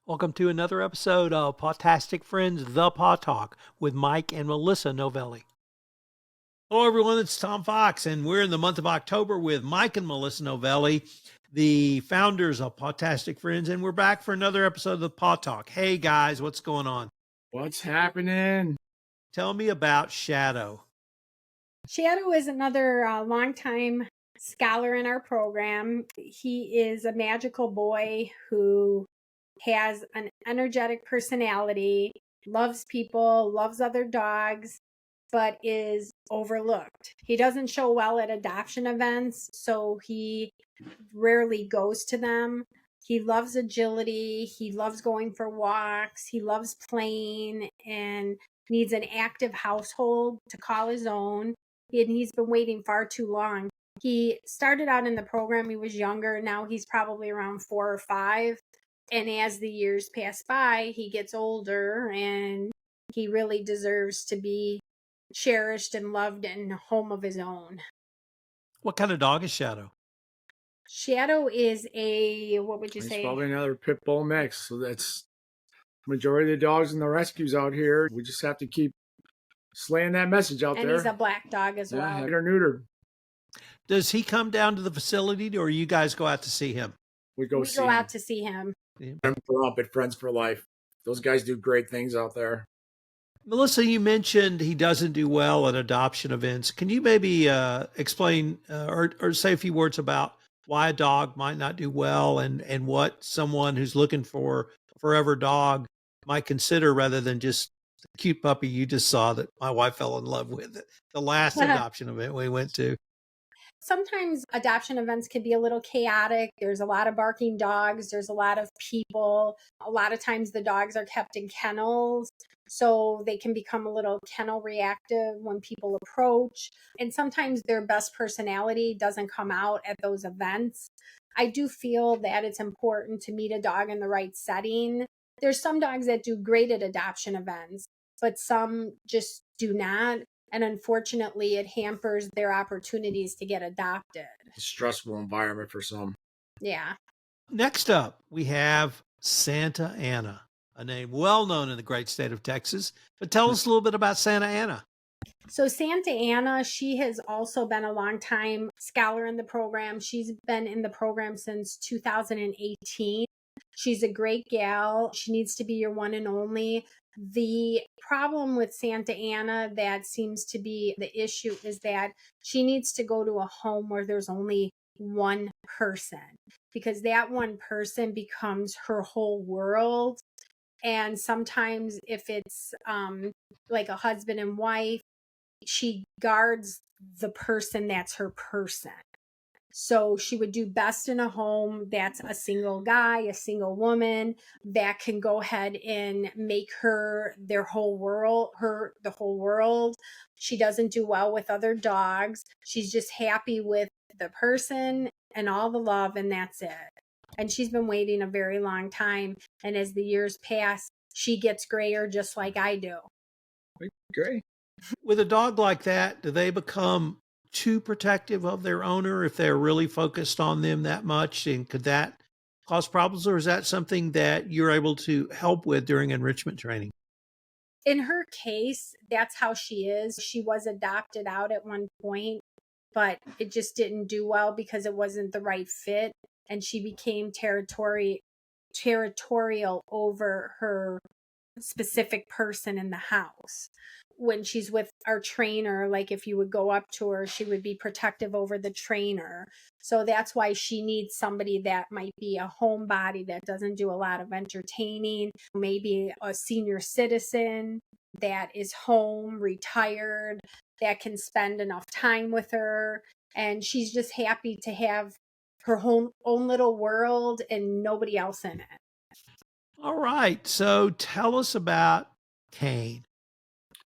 Welcome to another episode of Pawtastic Friends, the Paw Talk with Mike and Melissa Novelli. Hello, everyone. It's Tom Fox, and we're in the month of October with Mike and Melissa Novelli, the founders of Pawtastic Friends, and we're back for another episode of the Paw Talk. Hey, guys, what's going on? What's happening? Tell me about Shadow. Shadow is another longtime scholar in our program. He is a magical boy who has an energetic personality, loves people, loves other dogs, but is overlooked. He doesn't show well at adoption events, so he rarely goes to them. He loves agility. He loves going for walks. He loves playing and needs an active household to call his own. And he's been waiting far too long. He started out in the program, he was younger. Now he's probably around 4 or 5. And as the years pass by, he gets older and he really deserves to be cherished and loved in a home of his own. What kind of dog is Shadow? Shadow is what would you It's say? probably another pit bull mix. So that's majority of the dogs in the rescues out here. We just have to keep slaying that message out And there. he's a black dog as well. Yeah, or neutered. Does he come down to the facility, or you guys go out to see him? We We see go him. out to see him. And for up at Friends for Life. Those guys do great things out there. Melissa, you mentioned he doesn't do well at adoption events. Can you maybe explain or say a few words about why a dog might not do well and what someone who's looking for a forever dog might consider rather than just the cute puppy you just saw that my wife fell in love with at the last adoption event we went to? Sometimes adoption events can be a little chaotic. There's a lot of barking dogs. There's a lot of people. A lot of times the dogs are kept in kennels, so they can become a little kennel reactive when people approach. And sometimes their best personality doesn't come out at those events. I do feel that it's important to meet a dog in the right setting. There's some dogs that do great at adoption events, but some just do not. And unfortunately, it hampers their opportunities to get adopted. It's a stressful environment for some. Yeah. Next up, we have Santa Ana, a name well known in the great state of Texas. But tell us a little bit about Santa Ana. So Santa Ana, she has also been a long time scholar in the program. She's been in the program since 2018. She's a great gal. She needs to be your one and only. The problem with Santa Ana that seems to be the issue is that she needs to go to a home where there's only one person, because that one person becomes her whole world. And sometimes if it's like a husband and wife, she guards the person that's her person. So she would do best in a home that's a single guy, a single woman that can go ahead and make her their whole world, the whole world. She doesn't do well with other dogs. She's just happy with the person and all the love, and that's it. And she's been waiting a very long time. And as the years pass, she gets grayer just like I do. Great. With a dog like that, do they become too protective of their owner if they're really focused on them that much? And could that cause problems, or is that something that you're able to help with during enrichment training? In her case, that's how she is. She was adopted out at one point, but it just didn't do well because it wasn't the right fit. And she became territorial over her specific person in the house. When she's with our trainer, like if you would go up to her, she would be protective over the trainer. So that's why she needs somebody that might be a homebody that doesn't do a lot of entertaining, maybe a senior citizen that is home, retired, that can spend enough time with her. And she's just happy to have her own little world and nobody else in it. All right. So tell us about Kane.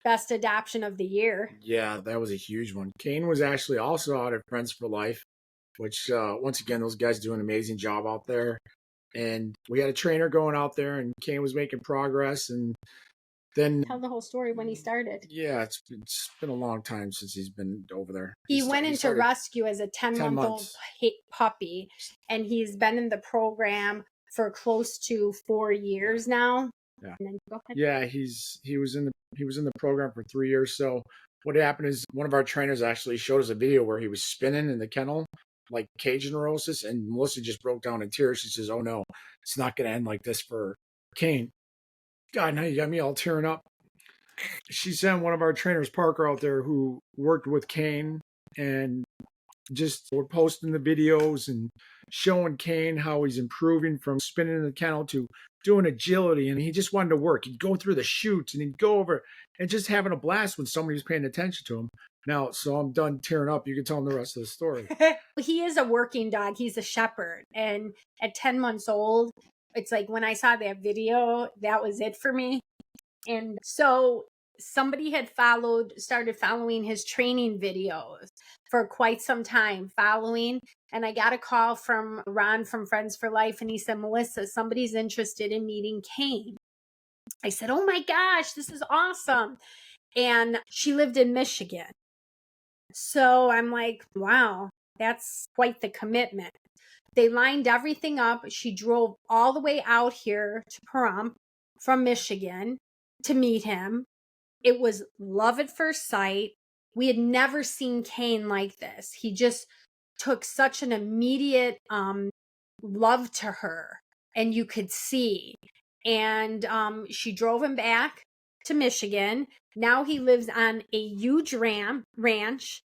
Best adoption of the year. Yeah, that was a huge one. Kane was actually also out at Friends for Life, which once again, those guys do an amazing job out there. And we had a trainer going out there, and Kane was making progress. And then tell the whole story when he started. Yeah, it's been a long time since he's been over there. He went into rescue as a 10-month-old puppy, and he's been in the program for close to 4 years now. Yeah. And then go ahead. Yeah, he was in the program for 3 years. So what happened is one of our trainers actually showed us a video where he was spinning in the kennel like cage neurosis, and Melissa just broke down in tears. She says, "Oh no, it's not going to end like this for Kane." God, now you got me all tearing up. She sent one of our trainers, Parker, out there who worked with Kane and just we're posting the videos and showing Kane how he's improving from spinning in the kennel to doing agility. And he just wanted to work. He'd go through the chutes and he'd go over and just having a blast when somebody was paying attention to him. Now, so I'm done tearing up. You can tell him the rest of the story. He is a working dog. He's a shepherd. And at 10 months old, it's like when I saw that video, that was it for me. And so somebody had started following his training videos for quite some time following. And I got a call from Ron from Friends for Life. And he said, Melissa, somebody's interested in meeting Kane. I said, oh my gosh, this is awesome. And she lived in Michigan. So I'm like, wow, that's quite the commitment. They lined everything up. She drove all the way out here to Pahrump from Michigan to meet him. It was love at first sight. We had never seen Kane like this. He just took such an immediate love to her, and you could see. And she drove him back to Michigan. Now he lives on a huge ranch.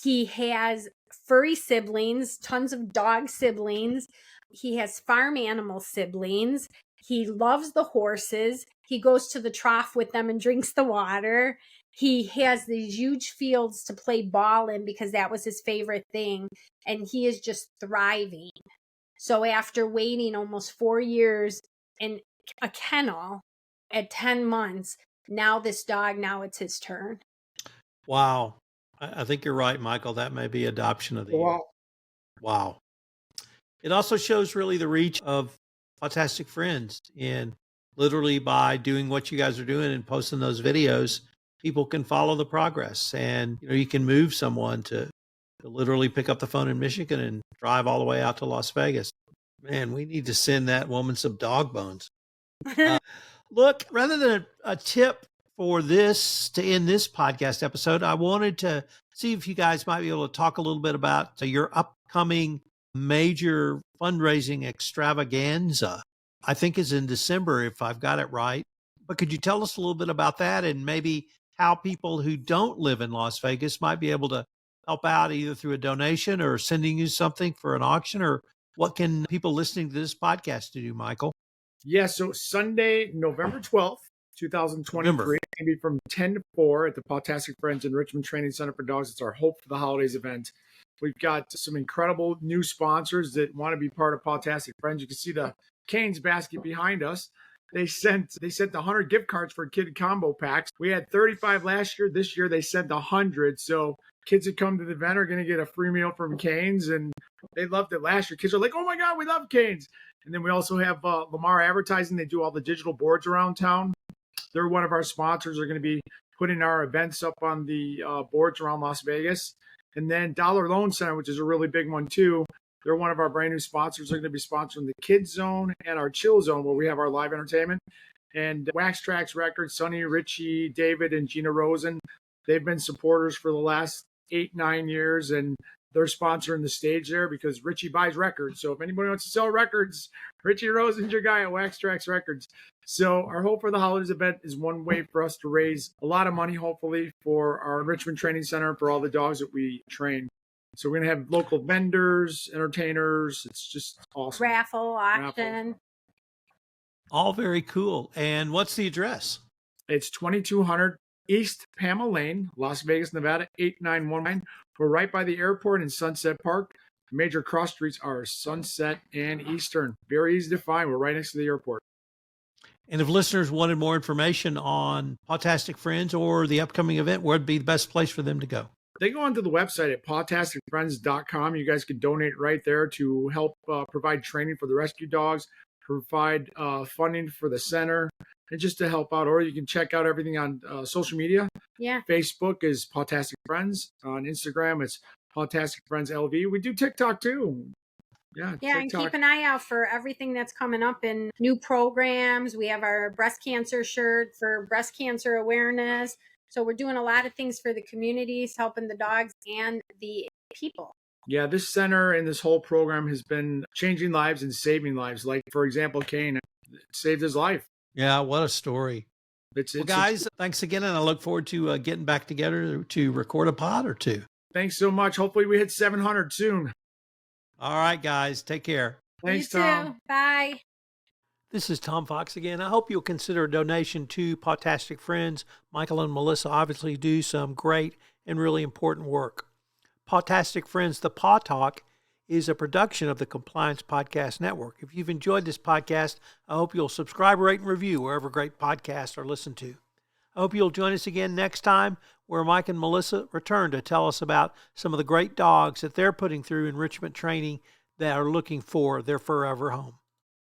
He has furry siblings, tons of dog siblings. He has farm animal siblings. He loves the horses. He goes to the trough with them and drinks the water. He has these huge fields to play ball in because that was his favorite thing. And he is just thriving. So after waiting almost 4 years in a kennel at 10 months, now it's his turn. Wow. I think you're right, Michael. That may be adoption of the year. Wow. It also shows really the reach of Pawtastic Friends, and literally by doing what you guys are doing and posting those videos, people can follow the progress, and you can move someone to literally pick up the phone in Michigan and drive all the way out to Las Vegas. Man, we need to send that woman some dog bones. Look, rather than a tip for this to end this podcast episode, I wanted to see if you guys might be able to talk a little bit about your upcoming major fundraising extravaganza. I think is in December, if I've got it right. But could you tell us a little bit about that, and maybe how people who don't live in Las Vegas might be able to help out either through a donation or sending you something for an auction, or what can people listening to this podcast do, Michael? Yeah, so Sunday, November 12th, 2023, going to be from 10 to 4 at the Pawtastic Friends Enrichment Training Center for Dogs. It's our Hope for the Holidays event. We've got some incredible new sponsors that want to be part of Pawtastic Friends. You can see the Cane's basket behind us. They sent 100 gift cards for kid combo packs. We had 35 last year. This year they sent 100. So kids that come to the event are going to get a free meal from Cane's, and they loved it last year. Kids are like, oh my God, we love Cane's. And then we also have Lamar Advertising. They do all the digital boards around town. They're one of our sponsors. They're going to be putting our events up on the boards around Las Vegas. And then Dollar Loan Center, which is a really big one too. They're one of our brand new sponsors. They're going to be sponsoring the Kids Zone and our Chill Zone, where we have our live entertainment. And Wax Tracks Records, Sonny, Richie, David, and Gina Rosen, they've been supporters for the last 8-9 years, and they're sponsoring the stage there because Richie buys records. So if anybody wants to sell records, Richie Rosen's your guy at Wax Tracks Records. So our Hope for the Holidays event is one way for us to raise a lot of money, hopefully, for our enrichment training center for all the dogs that we train. So we're going to have local vendors, entertainers. It's just awesome. Raffle, auction. All very cool. And what's the address? It's 2200 East Pamela Lane, Las Vegas, Nevada, 8919. We're right by the airport in Sunset Park. Major cross streets are Sunset and Eastern. Very easy to find. We're right next to the airport. And if listeners wanted more information on Pawtastic Friends or the upcoming event, where'd be the best place for them to go? They go onto the website at pawtasticfriends.com. You guys can donate right there to help provide training for the rescue dogs, provide funding for the center, and just to help out. Or you can check out everything on social media. Yeah. Facebook is Pawtastic Friends. On Instagram, it's Pawtastic Friends LV. We do TikTok too. Yeah, Yeah, and TikTok. keep an eye out for everything that's coming up in new programs. We have our breast cancer shirt for breast cancer awareness. So we're doing a lot of things for the communities, helping the dogs and the people. Yeah, this center and this whole program has been changing lives and saving lives. Like, for example, Kane, it saved his life. Yeah, what a story. It's, Well, it's, it's guys, thanks again, and I look forward to getting back together to record a pod or two. Thanks so much. Hopefully we hit 700 soon. All right, guys, take care. Thanks, You too. Tom. Bye. This is Tom Fox again. I hope you'll consider a donation to Pawtastic Friends. Michael and Melissa obviously do some great and really important work. Pawtastic Friends, the Paw Talk, is a production of the Compliance Podcast Network. If you've enjoyed this podcast, I hope you'll subscribe, rate, and review wherever great podcasts are listened to. I hope you'll join us again next time, where Mike and Melissa return to tell us about some of the great dogs that they're putting through enrichment training that are looking for their forever home.